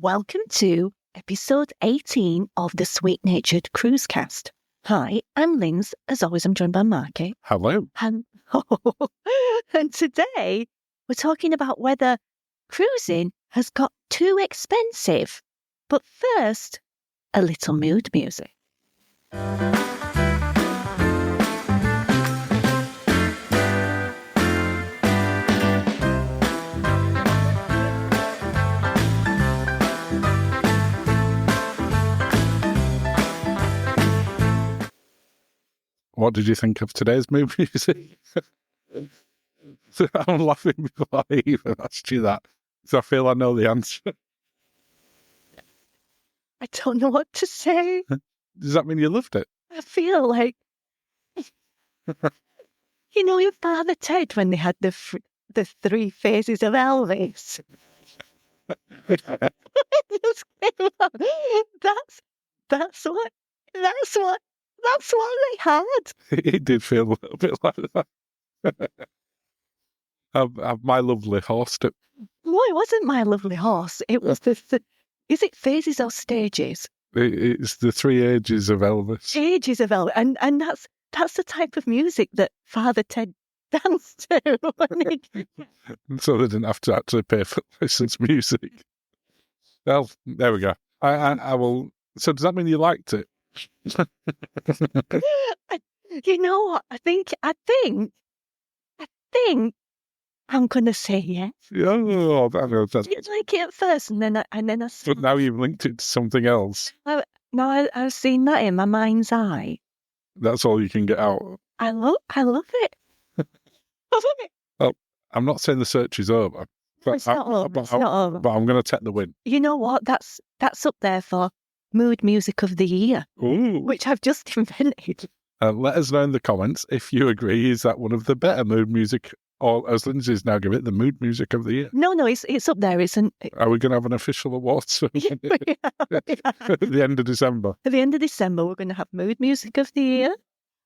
Welcome to episode 18 of the Sweet Natured Cruise Cast. Hi, I'm Linz. As always, I'm joined by Marky. Hello. And today we're talking about whether cruising has got too expensive. But first, a little mood music. What did you think of today's mood music? I'm laughing before I even asked you that, because I feel I know the answer. I don't know what to say. Does that mean you loved it? I feel like, you know, your Father Ted when they had the three phases of Elvis. That's what they had. It did feel a little bit like that. I've My Lovely Horse. No, it wasn't My Lovely Horse. It was is it phases or stages? It's the 3 ages of Elvis. Ages of Elvis. And that's the type of music that Father Ted danced to. So they didn't have to actually pay for licensed music. Well, there we go. I will. So does that mean you liked it? You know what? I think I'm gonna say yes. Oh, I didn't like it at first, and then I. But now you've linked it to something else. No, I've seen that in my mind's eye. That's all you can get out. I love it. I love it. Well, I'm not saying the search is over. But It's not over. It's not over. But I'm going to take the win. You know what? That's up there for mood music of the year, Ooh. which I've just invented. Let us know in the comments if you agree. Is that one of the better mood music, or as Lindsay's now given it, the mood music of the year? No, it's up there. Are we going to have an official awards at the end of December? At the end of December, we're going to have mood music of the year.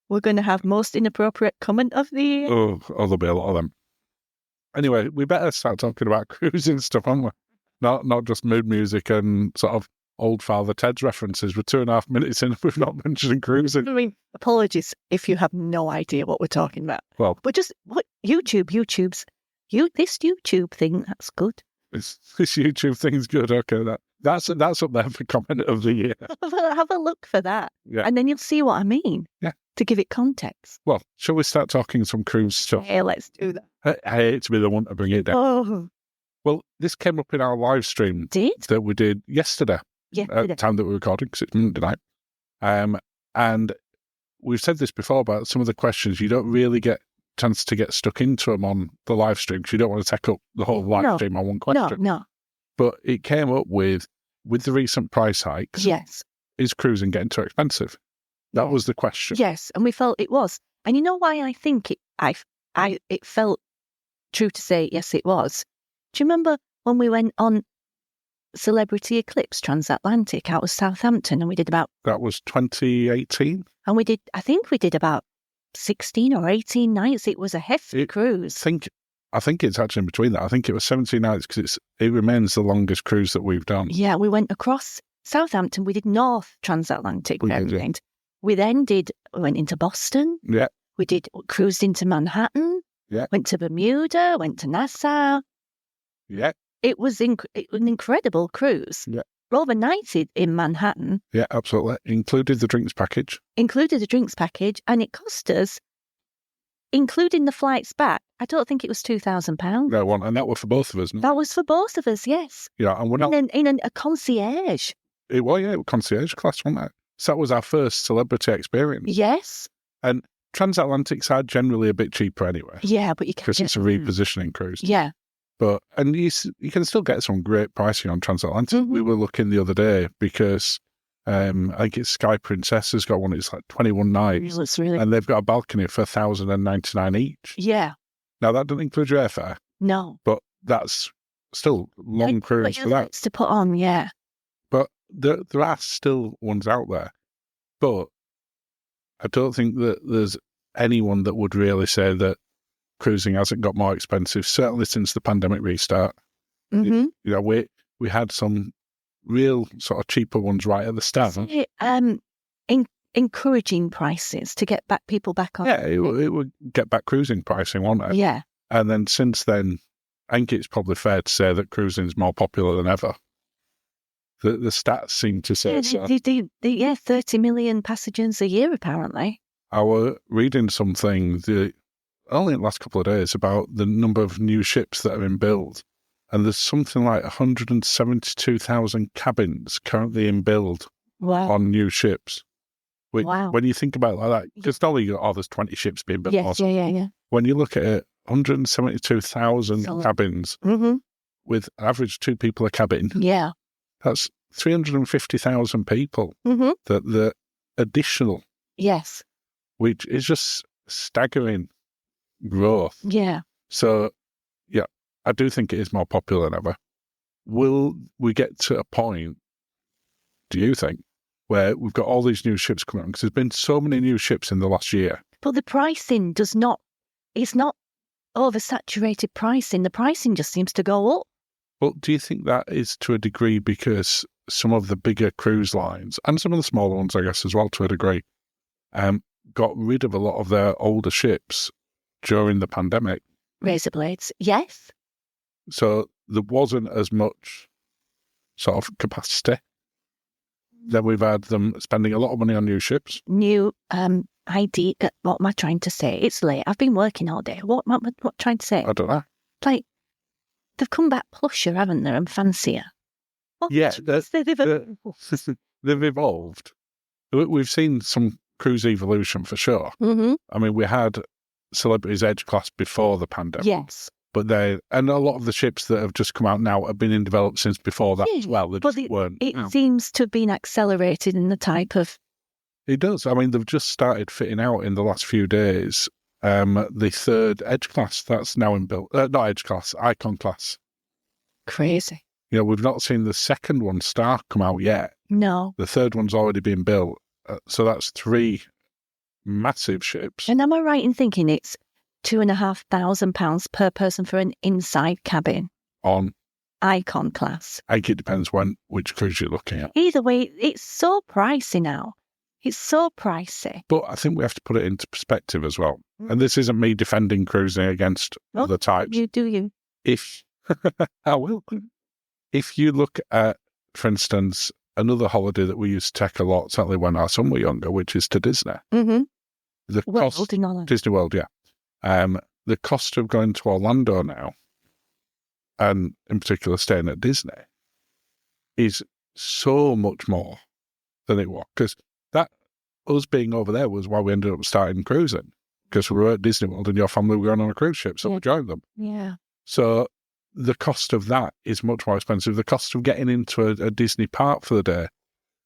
We're going to have most inappropriate comment of the year. Oh, there'll be a lot of them. Anyway, we better start talking about cruising stuff, aren't we? Not just mood music and sort of old Father Ted's references. We're 2.5 minutes in, we've not mentioned cruising. I mean, apologies if you have no idea what we're talking about. Well, but just what this YouTube thing, that's good. This YouTube thing's good. Okay, that's up there for comment of the year. Have a look for that, yeah, and then you'll see what I mean. Yeah, to give it context. Well, shall we start talking some cruise stuff? Hey, let's do that. I hate to be the one to bring it down. Oh, well, this came up in our live stream that we did yesterday. At the time that we're recording, because it's Monday night. And we've said this before about some of the questions. You don't really get chance to get stuck into them on the live stream because you don't want to take up the whole live stream on one question. No. But it came up with the recent price hikes. Yes. Is cruising getting too expensive? That was the question. Yes, and we felt it was. And you know why I think it felt true to say yes, it was. Do you remember when we went on Celebrity Eclipse transatlantic out of Southampton, and we did about... That was 2018? And I think we did about 16 or 18 nights. It was a hefty cruise. I think it's actually in between that. I think it was 17 nights because it remains the longest cruise that we've done. Yeah, we went across Southampton. We did North Transatlantic. We then went into Boston. Yeah. We cruised into Manhattan. Yeah. Went to Bermuda, went to Nassau. Yeah. It was an incredible cruise. Yeah. Overnighted in Manhattan. Yeah, absolutely. Included the drinks package. And it cost us, including the flights back, I don't think it was £2,000. No, and that was for both of us. No? That was for both of us, yes. Yeah, and we're not... In a concierge. It was concierge class, wasn't it? So that was our first celebrity experience. Yes. And transatlantics are generally a bit cheaper anyway. Yeah, but you can... Because it's a repositioning cruise. Yeah. And you can still get some great pricing on transatlantic. Mm-hmm. We were looking the other day because I think it's Sky Princess has got one. It's like 21 nights. Really... And they've got a balcony for $1,099 each. Yeah. Now, that doesn't include your airfare. No. But that's still long cruise for that. It's to put on, yeah. But there are still ones out there. But I don't think that there's anyone that would really say that cruising hasn't got more expensive, certainly since the pandemic restart. Mm-hmm. We had some real sort of cheaper ones right at the start. Encouraging prices to get people back on. Yeah, it would get back cruising pricing, won't it? Yeah. And then since then, I think it's probably fair to say that cruising is more popular than ever. The stats seem to say so. 30 million passengers a year, apparently. I was reading something only in the last couple of days about the number of new ships that are in build. And there's something like 172,000 cabins currently in build on new ships. Which, when you think about it like that, because normally there's 20 ships being built. Yes, yeah. When you look at it, 172,000 cabins with average 2 people a cabin. Yeah. That's 350,000 people that the additional. Yes. Which is just staggering growth. Yeah. So, yeah, I do think it is more popular than ever. Will we get to a point, do you think, where we've got all these new ships coming on? Because there's been so many new ships in the last year. But the pricing it's not oversaturated pricing. The pricing just seems to go up. Well, do you think that is to a degree because some of the bigger cruise lines, and some of the smaller ones, I guess, as well, to a degree, got rid of a lot of their older ships during the pandemic? Razor blades, yes. So there wasn't as much sort of capacity. Then we've had them spending a lot of money on new ships. New ID. What am I trying to say? It's late. I've been working all day. What am I trying to say? I don't know. Like, they've come back plusher, haven't they, and fancier. Yeah, they've evolved. We've seen some cruise evolution for sure. Mm-hmm. I mean, we had Celebrity's Edge class before the pandemic. Yes. But and a lot of the ships that have just come out now have been in development since before that as well. They just weren't. It seems to have been accelerated in the type of. It does. I mean, they've just started fitting out in the last few days the third Edge class that's now in build. Not Edge class, Icon class. Crazy. You know, we've not seen the second one, Star, come out yet. No. The third one's already been built. So that's 3 massive ships. And am I right in thinking it's £2,500 per person for an inside cabin? On Icon class. I think it depends which cruise you're looking at. Either way, it's so pricey now. It's so pricey. But I think we have to put it into perspective as well. And this isn't me defending cruising against other types. You do. I will. If you look at, for instance, another holiday that we used to take a lot, certainly when our son were younger, which is to Disney. Mm-hmm. Disney World, yeah. The cost of going to Orlando now, and in particular staying at Disney, is so much more than it was. Because us being over there was why we ended up starting cruising. Because we were at Disney World and your family were going on a cruise ship, so we joined them. Yeah. So the cost of that is much more expensive. The cost of getting into a Disney park for the day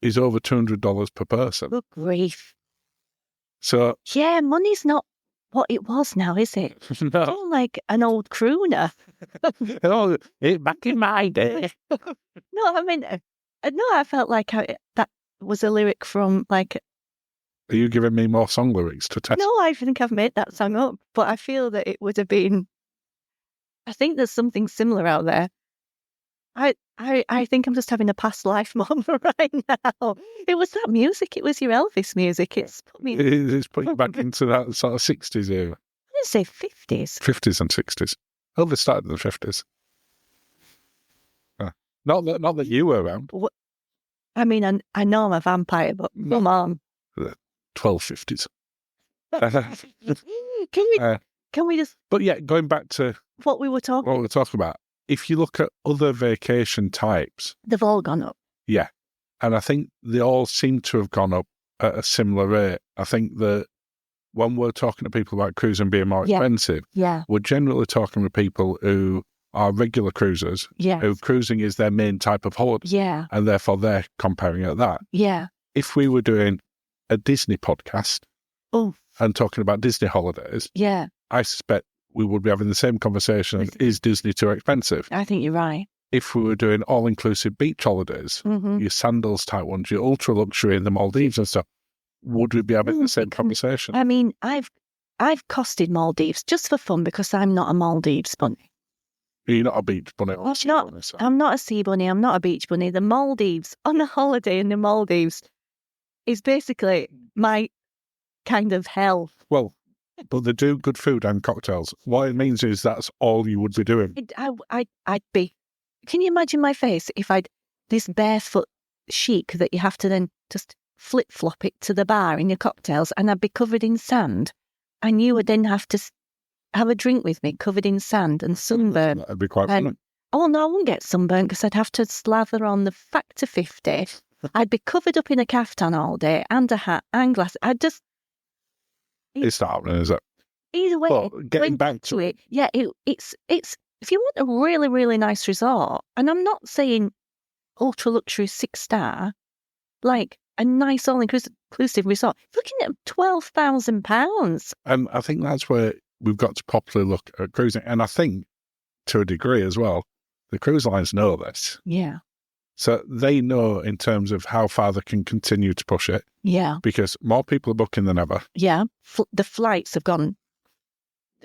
is over $200 per person. Good grief. So yeah, money's not what it was now, is it? No. It's all like an old crooner. Back in my day. No, I mean, I felt like that was a lyric from like. Are you giving me more song lyrics to test? No, I think I've made that song up, but I feel that it would have been. I think there's something similar out there. I think I'm just having a past life moment right now. It was that music. It was your Elvis music. It's put me. It's put you back into that sort of 60s era. I didn't say 50s. 50s and 60s. Elvis started in the 50s. Not that you were around. What? I mean, I know I'm a vampire, but come on. The 1250s. Can we just? But yeah, going back to what we were talking about. If you look at other vacation types, they've all gone up. Yeah, and I think they all seem to have gone up at a similar rate. I think that when we're talking to people about cruising being more expensive, we're generally talking to people who are regular cruisers, who cruising is their main type of holiday, and therefore they're comparing it at that. Yeah. If we were doing a Disney podcast and talking about Disney holidays, I suspect we would be having the same conversation. Is Disney too expensive? I think you're right. If we were doing all-inclusive beach holidays, your sandals type ones, your ultra-luxury in the Maldives and stuff, would we be having the same conversation? I mean, I've costed Maldives just for fun because I'm not a Maldives bunny. You're not a beach bunny. I'm not a sea bunny. I'm not a beach bunny. The Maldives, on a holiday in the Maldives, is basically my kind of hell. Well, but they do good food and cocktails. What it means is that's all you would be doing. I'd be. Can you imagine my face if I'd this barefoot chic that you have to then just flip-flop it to the bar in your cocktails, and I'd be covered in sand, and you would then have to have a drink with me covered in sand and sunburn. That'd be quite funny. Oh, no, I wouldn't get sunburnt because I'd have to slather on the Factor 50. I'd be covered up in a caftan all day and a hat and glasses. It's not happening, is it? Either way, but getting back to it, it's if you want a really, really nice resort, and I'm not saying ultra luxury 6-star, like a nice all-inclusive resort, you're looking at £12,000. I think that's where we've got to properly look at cruising. And I think, to a degree as well, the cruise lines know this. Yeah. So they know in terms of how far they can continue to push it. Yeah. Because more people are booking than ever. Yeah. The flights have gone.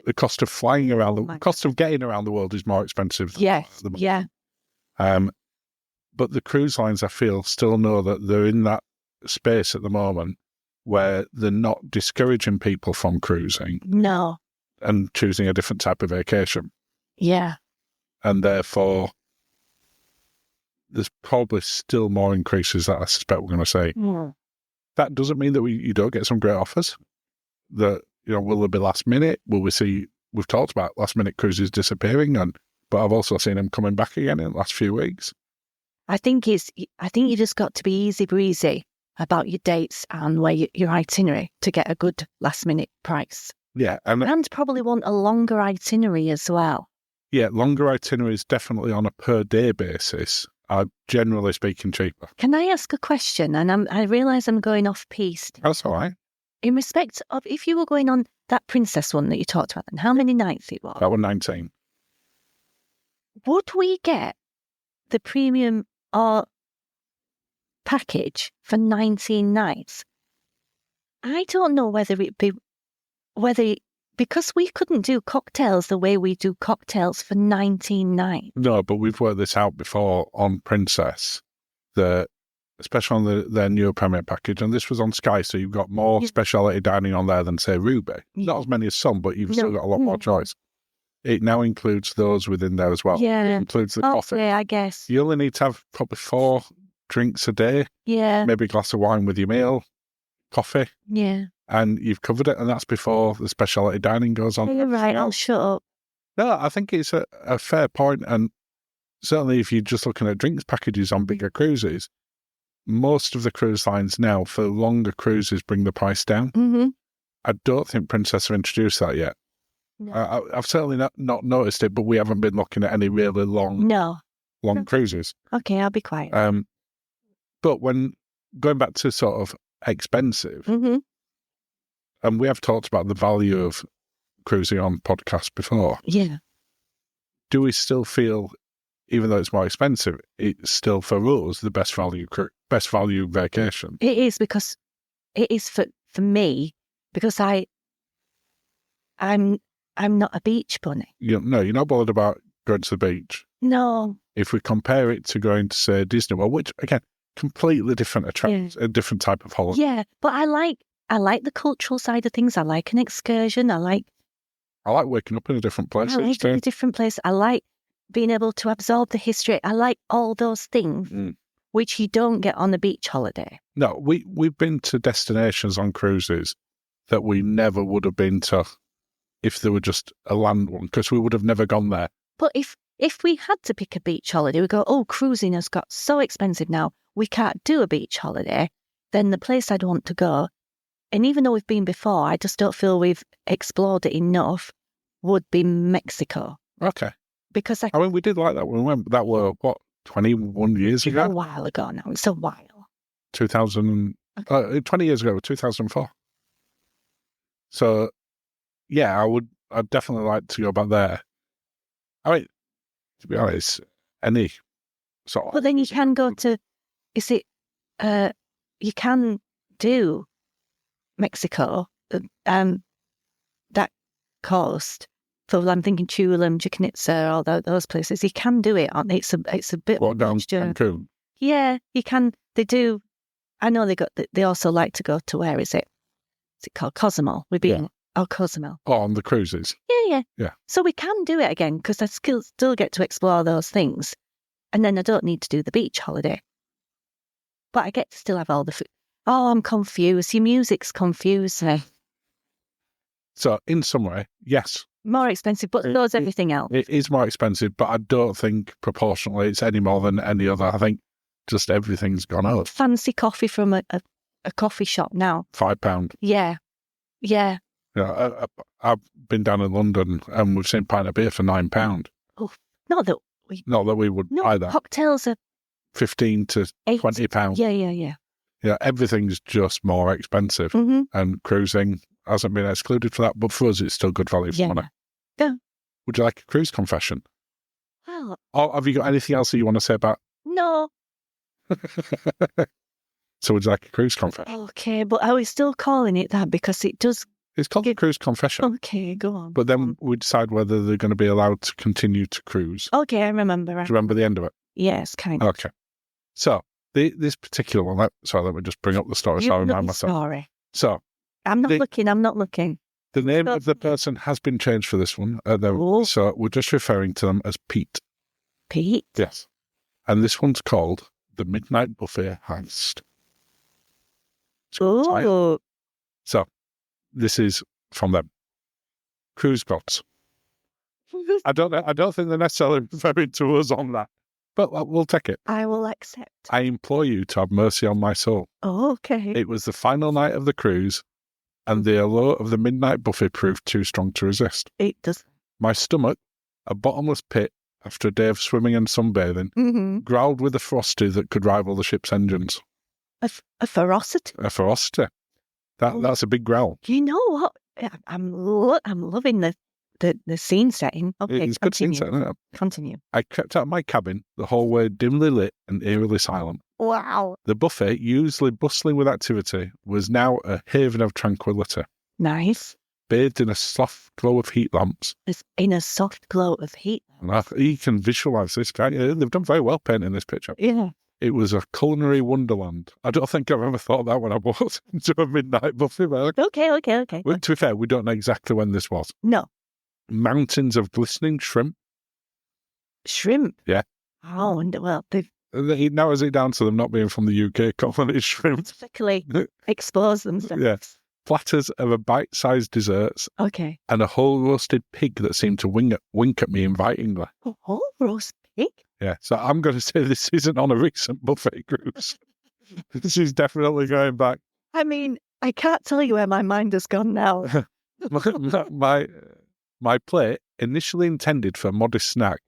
The cost of flying around, the cost of getting around the world is more expensive. Yes. Yeah. But the cruise lines, I feel, still know that they're in that space at the moment where they're not discouraging people from cruising. No. And choosing a different type of vacation. Yeah. And therefore, there's probably still more increases that I suspect we're going to see. Mm. That doesn't mean that you don't get some great offers. That, will there be last minute? Will we see, we've talked about last minute cruises disappearing, but I've also seen them coming back again in the last few weeks. I think you just got to be easy breezy about your dates and where your itinerary to get a good last minute price. Yeah. And probably want a longer itinerary as well. Yeah, longer itineraries definitely on a per day basis are generally speaking cheaper. Can I ask a question? And I realise I'm going off piste. That's all right. In respect of if you were going on that princess one that you talked about, and how many nights it was? That was 19. Would we get the premium or package for 19 nights? I don't know because we couldn't do cocktails the way we do cocktails for 19 nights. No, but we've worked this out before on Princess, especially on their newer Premier package, and this was on Sky, so you've got more speciality dining on there than, say, Ruby. Yeah. Not as many as some, but you've still got a lot more choice. It now includes those within there as well. Yeah. It includes the coffee. Yeah, I guess. You only need to have probably 4 drinks a day. Yeah. Maybe a glass of wine with your meal, coffee. Yeah. And you've covered it, and that's before the speciality dining goes on. You're right, I'll shut up. No, I think it's a fair point, and certainly if you're just looking at drinks packages on bigger cruises, most of the cruise lines now, for longer cruises, bring the price down. Mm-hmm. I don't think Princess have introduced that yet. No. I've certainly not noticed it, but we haven't been looking at any really long cruises. Okay, I'll be quiet. But when going back to sort of expensive, and we have talked about the value of cruising on podcasts before. Yeah. Do we still feel, even though it's more expensive, it's still for us the best value vacation? It is, because it is for me, because I'm not a beach bunny. You're not bothered about going to the beach. No. If we compare it to going to, say, Disney World, which, again, completely different a different type of holiday. Yeah, but I like the cultural side of things. I like an excursion. I like waking up in a different place. I like a different place. I like being able to absorb the history. I like all those things, which you don't get on a beach holiday. No, we've been to destinations on cruises that we never would have been to if there were just a land one, because we would have never gone there. But if we had to pick a beach holiday, we go, oh, cruising has got so expensive now, we can't do a beach holiday, then the place I'd want to go, and even though we've been before, I just don't feel we've explored it enough, would be Mexico. Okay. Because I mean, we did like that when we went, that were, 21 years ago? A while ago now. It's a while. 2000, 20 years ago, 2004. So, yeah, I'd definitely like to go back there. I mean, to be honest, any sort of... But then you can go to, you can do Mexico, that coast, So I'm thinking Tulum, Chichen all those places. You can do it. It's a bit. What, down Cancun? Yeah, you can. They do. I know they also like to go to, where is it? Is it called Cozumel? We've been Cozumel. Oh, on the cruises. Yeah. So we can do it again because I still get to explore those things, and then I don't need to do the beach holiday. But I get to still have all the food. Oh, I'm confused. Your music's confused me. So, in summary, yes. More expensive, but so's everything else. It is more expensive, but I don't think proportionally it's any more than any other. I think just everything's gone up. Fancy coffee from a coffee shop now. £5. Yeah. I've been down in London and we've seen pint of beer for £9. Oh, not that we would buy that. Cocktails are £15 to £20. Yeah. Everything's just more expensive, and cruising hasn't been excluded for that. But for us, it's still good value for money. Yeah. Would you like a cruise confession? Well, or have you got anything else that you want to say about? No. So would you like a cruise confession? Okay, but are we still calling it that because it does? It's called a cruise confession. Okay, go on. But then we decide whether they're going to be allowed to continue to cruise. Okay, I remember. Do you remember the end of it? Yes, kind of. Okay. So this particular one, let me just bring up the story so I remind myself. Story. So I'm not looking. The name of the person has been changed for this one. So we're just referring to them as Pete. Pete? Yes. And this one's called The Midnight Buffet Heist. Oh. So this is from them. Cruise gods. I don't think they're necessarily referring to us on that, but we'll take it. I will accept. I implore you to have mercy on my soul. Oh, okay. It was the final night of the cruise, and the allure of the midnight buffet proved too strong to resist. It does. My stomach, a bottomless pit after a day of swimming and sunbathing, growled with a ferocity that could rival the ship's engines. A ferocity? A ferocity. That's a big growl. You know what? I'm loving the scene setting. Okay, it's good scene setting, isn't it? Continue. I crept out of my cabin, the hallway dimly lit and eerily silent. Wow. The buffet, usually bustling with activity, was now a haven of tranquility. Nice. Bathed in a soft glow of heat lamps. In a soft glow of heat lamps. You can visualise this, can't you? They've done very well painting this picture. Yeah. It was a culinary wonderland. I don't think I've ever thought that when I walked into a midnight buffet. Okay. Well, to be fair, we don't know exactly when this was. No. Mountains of glistening shrimp. Shrimp? Yeah. Oh, well, He narrows it down to them not being from the UK, calling it shrimp. Particularly expose themselves. Yeah. Platters of a bite-sized desserts. Okay. And a whole roasted pig that seemed to wink at me invitingly. A whole roast pig? Yeah. So I'm going to say this isn't on a recent buffet cruise. This is definitely going back. I mean, I can't tell you where my mind has gone now. My plate, initially intended for a modest snack,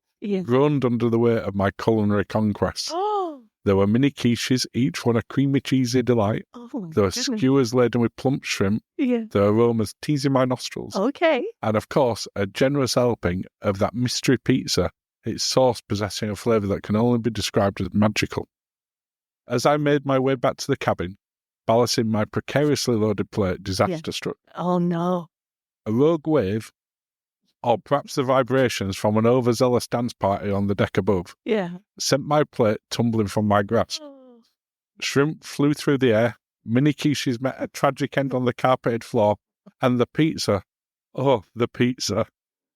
groaned under the weight of my culinary conquest. Oh. There were mini quiches, each one a creamy cheesy delight. Oh, there were skewers laden with plump shrimp. Yeah. The aromas teasing my nostrils. Okay. And of course, a generous helping of that mystery pizza, its sauce possessing a flavour that can only be described as magical. As I made my way back to the cabin, balancing my precariously loaded plate, disaster struck. Oh, no. A rogue wave, or perhaps the vibrations from an overzealous dance party on the deck above, sent my plate tumbling from my grasp. Oh. Shrimp flew through the air, mini quiches met a tragic end on the carpeted floor, and the pizza,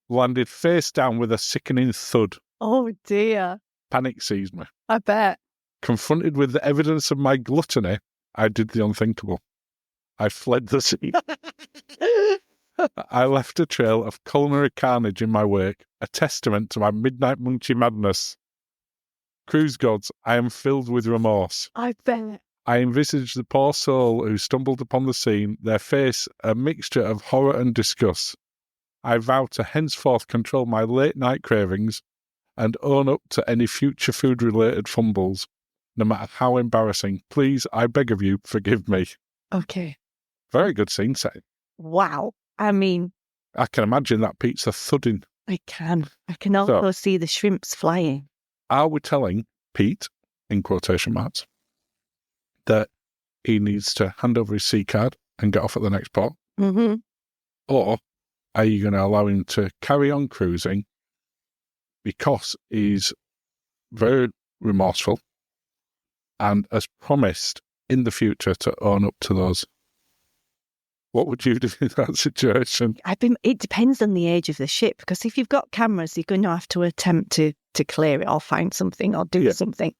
landed face down with a sickening thud. Oh, dear. Panic seized me. I bet. Confronted with the evidence of my gluttony, I did the unthinkable. I fled the scene. I left a trail of culinary carnage in my wake, a testament to my midnight munchy madness. Cruise gods, I am filled with remorse. I bet. I envisage the poor soul who stumbled upon the scene, their face a mixture of horror and disgust. I vow to henceforth control my late-night cravings and own up to any future food-related fumbles, no matter how embarrassing. Please, I beg of you, forgive me. Okay. Very good scene setting. Wow. I mean, I can imagine that pizza thudding. I can also see the shrimps flying. Are we telling Pete, in quotation marks, that he needs to hand over his C card and get off at the next port? Mm-hmm. Or are you going to allow him to carry on cruising because he's very remorseful and has promised in the future to own up to those? What would you do in that situation? It depends on the age of the ship, because if you've got cameras, you're going to have to attempt to clear it or find something or do something.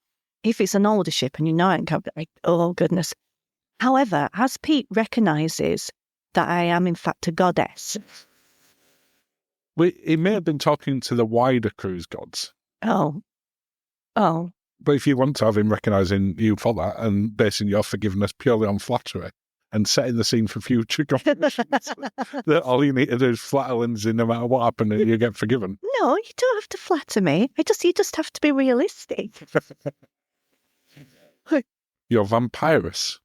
If it's an older ship and you know it, oh goodness. However, as Pete recognises that I am in fact a goddess. He may have been talking to the wider cruise gods. Oh. But if you want to have him recognising you for that and basing your forgiveness purely on flattery and setting the scene for future conversations, that all you need to do is flatter Lindsay no matter what happened and you get forgiven. No, you don't have to flatter me. You just have to be realistic. You're vampirous.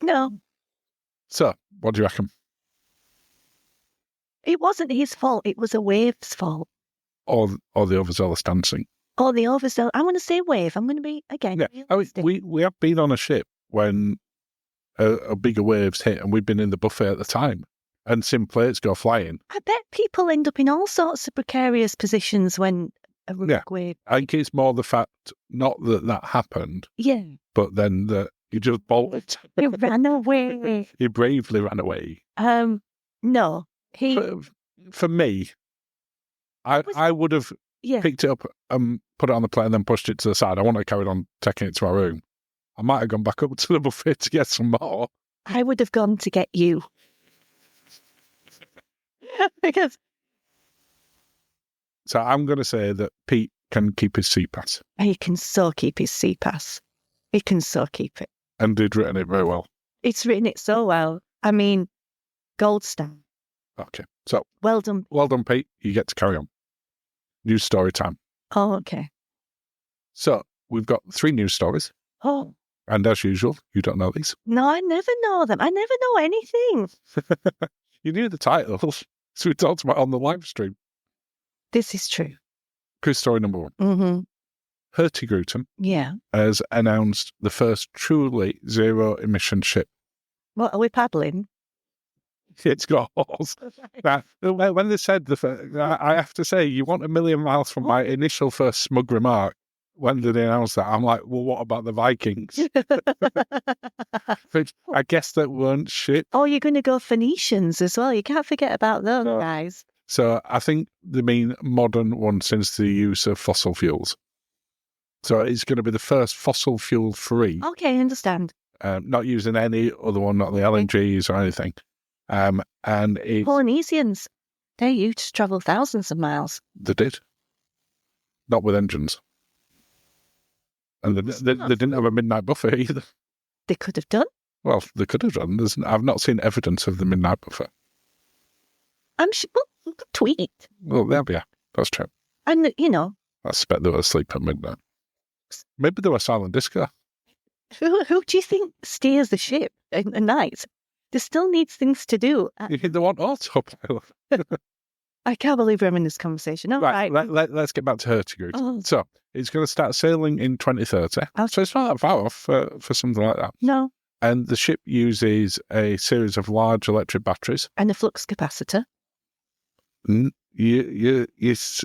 No. So, what do you reckon? It wasn't his fault. It was a wave's fault. Or the overzealous dancing. Or the overzealous. I'm going to say wave. I'm going to be, again, we have been on a ship when a bigger waves hit and we've been in the buffet at the time and seen plates go flying. I bet people end up in all sorts of precarious positions when a rogue wave. I think it's more the fact, not that happened. Yeah. But then that you just bolted. He ran away. He bravely ran away. No. For me, I would have picked it up and put it on the plate and then pushed it to the side. I wouldn't have carried on taking it to my room. I might have gone back up to the buffet to get some more. I would have gone to get you. Because... So I'm going to say that Pete can keep his sea pass. He can so keep his sea pass. He can so keep it. And he'd written it very well. It's written it so well. I mean, gold star. Okay. So, well done. Well done, Pete. You get to carry on. News story time. Oh, okay. So, we've got 3 news stories. Oh. And as usual, you don't know these. No, I never know them. I never know anything. You knew the titles, so we talked about it on the live stream. This is true. Cruise story number 1. Mm-hmm. Hurtigruten has announced the first truly zero-emission ship. What, are we paddling? It's got horse. Now, when they said I have to say, you want a million miles from my initial first smug remark. When did they announce that? I'm like, well, what about the Vikings? I guess that weren't shit. Oh, you're going to go Phoenicians as well. You can't forget about those guys. So I think they mean modern one since the use of fossil fuels. So it's going to be the first fossil fuel free. Okay, I understand. Not using any other one, not the LNGs or anything. And Polynesians, they used to travel thousands of miles. They did. Not with engines. And they didn't have a midnight buffet either. They could have done. Well, they could have done. I've not seen evidence of the midnight buffet. I'm sure. Well, tweet. Well, yeah, that's true. And, I suspect they were asleep at midnight. Maybe they were silent disco. Who do you think steers the ship at night? There still needs things to do. They want autopilot. I can't believe we're in this conversation. All right. Let's get back to Hurtigruten. Oh. So, it's going to start sailing in 2030. Oh. So it's not that far off for something like that. No. And the ship uses a series of large electric batteries. And a flux capacitor. You're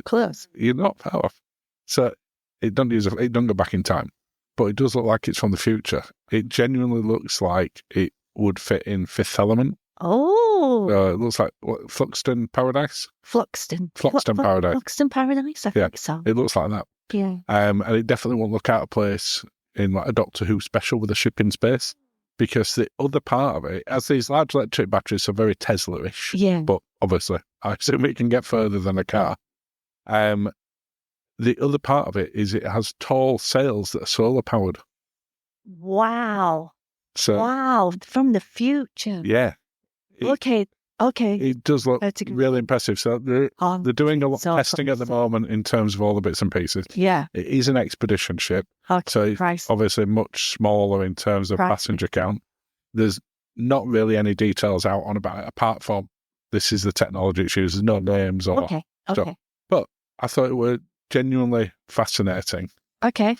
close. You're not far off. So, it doesn't go back in time. But it does look like it's from the future. It genuinely looks like it would fit in Fifth Element. Oh. It looks like Fluxton Paradise? Fluxton Paradise. Fluxton Paradise, I think so. It looks like that. Yeah. And it definitely won't look out of place in like a Doctor Who special with a ship in space. Because the other part of it, as these large electric batteries are very Tesla-ish. Yeah. But obviously, I assume it can get further than a car. The other part of it is it has tall sails that are solar powered. Wow. Wow, from the future. Yeah. Okay. It does look really impressive. So they're doing a lot of testing at the moment in terms of all the bits and pieces. Yeah. It is an expedition ship. Okay. So it's obviously much smaller in terms of passenger count. There's not really any details out on about it, apart from this is the technology it uses, no names or stuff. But I thought it were genuinely fascinating. Okay.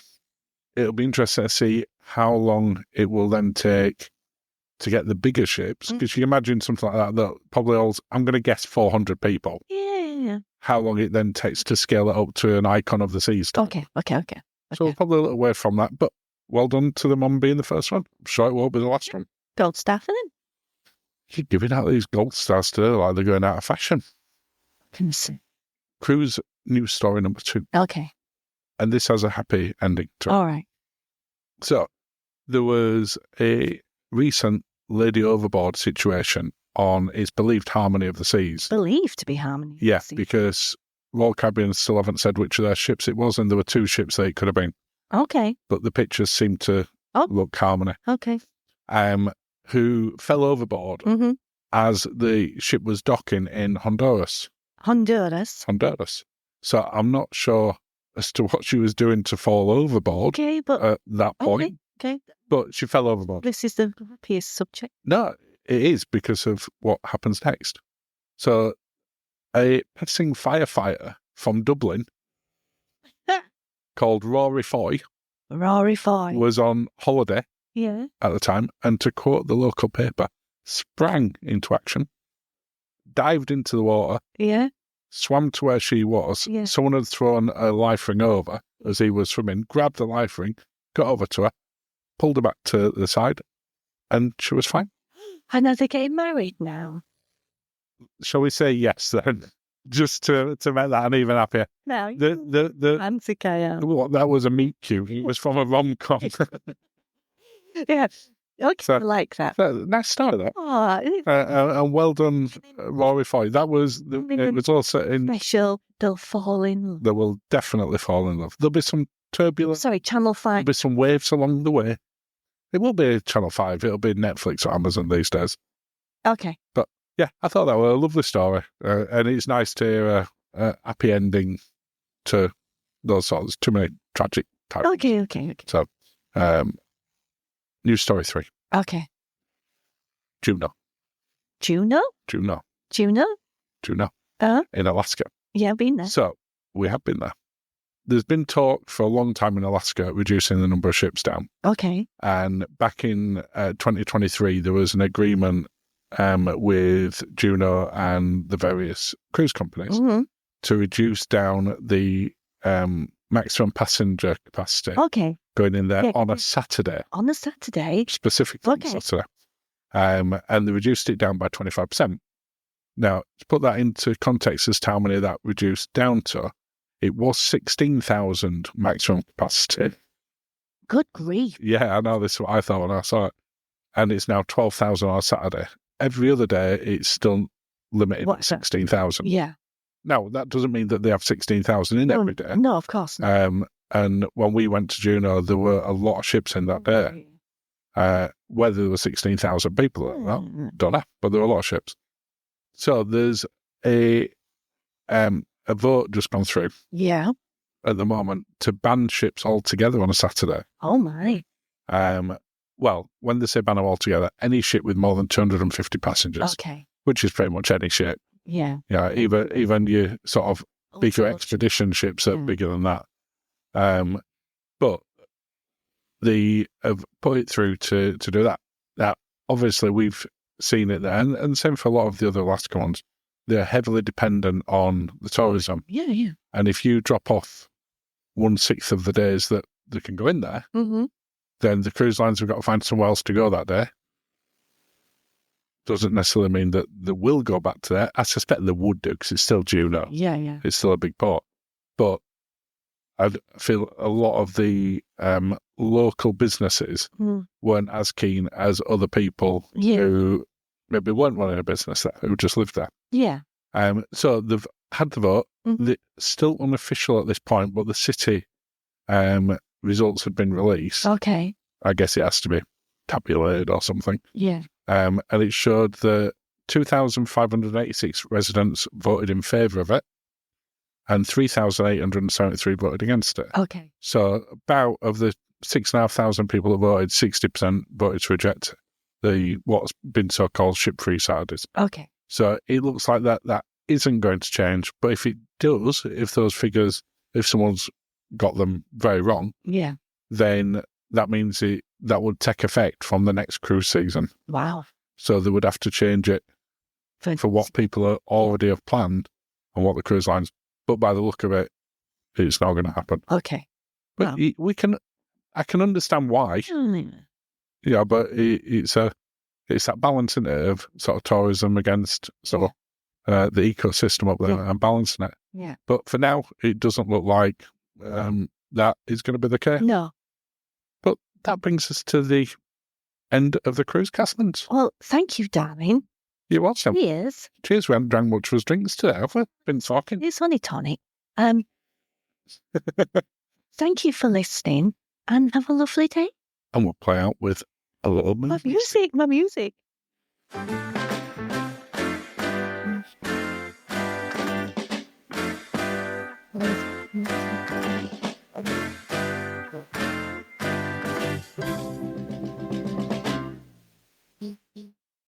It'll be interesting to see how long it will then take to get the bigger ships, because you imagine something like that probably holds, I'm going to guess 400 people. Yeah. How long it then takes to scale it up to an icon of the seas. Okay. So we're probably a little way from that, but well done to them on being the first one. I'm sure it won't be the last one. Gold star for them. You're giving out these gold stars today like they're going out of fashion. Can see. Cruise news story number 2. Okay. And this has a happy ending to it. All right. So there was a recent lady overboard situation on, it's believed, Harmony of the Seas. Believed to be Harmony. Yeah, because Royal Caribbean still haven't said which of their ships it was, and there were 2 ships that it could have been. Okay. But the pictures seem to look Harmony. Okay. Who fell overboard as the ship was docking in Honduras. Honduras. So I'm not sure as to what she was doing to fall overboard at that point. Okay. But she fell overboard. This is the happiest subject. No, it is because of what happens next. So a passing firefighter from Dublin called Rory Foy was on holiday at the time, and to quote the local paper, sprang into action, dived into the water, swam to where she was. Someone had thrown a life ring over as he was swimming, grabbed the life ring, got over to her, pulled her back to the side, and she was fine. And are they getting married now? Shall we say yes then? Just to make that an even happier. No, the fancy KO. Well, that was a meet cute. It was from a rom-com. Yeah. Okay, So, I like that. Nice story, that. Oh, And well done, Rory Foy. It was also in... Special. They'll fall in love. They will definitely fall in love. There'll be some turbulence. Sorry, Channel 5. There'll be some waves along the way. It won't be Channel 5. It'll be Netflix or Amazon these days. Okay. But, yeah, I thought that was a lovely story. And it's nice to hear a happy ending to those sorts. Too many tragic times. Okay. So, news story 3. Okay. Juneau. In Alaska. Yeah, I've been there. So, we have been there. There's been talk for a long time in Alaska reducing the number of ships down. Okay. And back in 2023, there was an agreement with Juneau and the various cruise companies to reduce down the maximum passenger capacity. Okay. Going in there on a Saturday. On a Saturday? Specifically on Saturday. And they reduced it down by 25%. Now, to put that into context as to how many that reduced down to, it was 16,000 maximum capacity. Good grief. Yeah, I know, this is what I thought when I saw it. And it's now 12,000 on a Saturday. Every other day, it's still limited at 16,000. Yeah. Now, that doesn't mean that they have 16,000 in every day. No, of course not. And when we went to Juneau, there were a lot of ships in that day. Whether there were 16,000 people or not, don't know, but there were a lot of ships. So there's a vote just gone through. Yeah. At the moment to ban ships altogether on a Saturday. Oh my. Well, when they say ban them altogether, any ship with more than 250 passengers. Okay. Which is pretty much any ship. Yeah. Yeah. Even your sort of bigger expedition ships are bigger than that. But they have put it through to do that. Now, obviously, we've seen it there, and same for a lot of the other Alaska ones. They're heavily dependent on the tourism. Yeah. And if you drop off 1/6 of the days that they can go in there, then the cruise lines have got to find somewhere else to go that day. Doesn't necessarily mean that they will go back to there. I suspect they would do, because it's still Juneau. Yeah. It's still a big port. But I feel a lot of the local businesses weren't as keen as other people who maybe weren't running a business there, who just lived there. Yeah. So they've had the vote. It's still unofficial at this point, but the city results have been released. Okay. I guess it has to be tabulated or something. Yeah. And it showed that 2,586 residents voted in favour of it, and 3,873 voted against it. Okay. So about of the 6,500 people that voted, 60% voted to reject what's been so-called ship-free Saturdays. Okay. So it looks like that isn't going to change. But if it does, if those figures, if someone's got them very wrong, yeah, then that means it that would take effect from the next cruise season. Wow. So they would have to change it for what people already have planned and what the cruise lines. But by the look of it, it's not going to happen. Okay. But I can understand why. Yeah, but it's that balance, isn't it, of sort of tourism against the ecosystem up there and balancing it. Yeah. But for now, it doesn't look like that is going to be the case. No. But that brings us to the end of the cruise castments. Well, thank you, darling. You're welcome. Cheers. Cheers. We haven't drank much of us drinks today, have we? Been talking. It's only tonic. Thank you for listening and have a lovely day. And we'll play out with a little music. My music.